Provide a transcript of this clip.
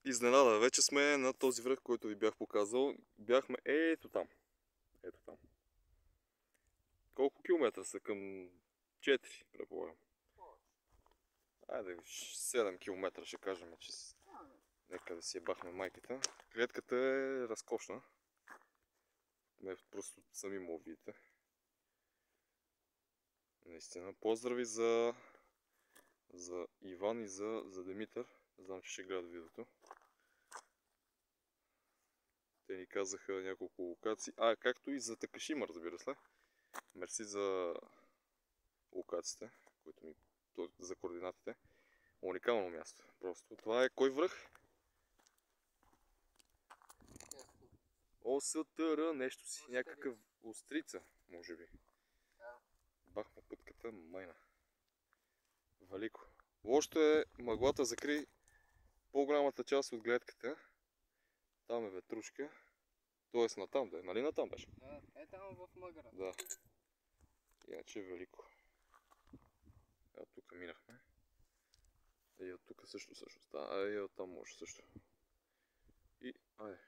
Изненада. Вече сме на този връх, който ви бях показал. Бяхме ето там. Ето там. Колко километра са? Към 4, предполагам. Айде, 7 км ще кажем, че нека да си ебахме майката. Клетката е разкошна. Не, просто сами му видите. Наистина. Поздрави за Иван и за Димитър. Знам, че ще гледат видеото. Те ни казаха няколко локации. Както и за Такашима, разбира се. Мерси за локациите, за координатите. Уникално място. Просто. Това е кой връх? ОСТР, нещо си. Някакъв острица, може би. Бахме пътката, майна. Велико. Лошото е, мъглата закри по-голямата част от гледката. Там е ветрушка. Тоест натам да е. Нали натам беше? Е там в мъгъра. Да. Иначе е велико. От тук минахме. И от тук също. И от там може също. И, айде.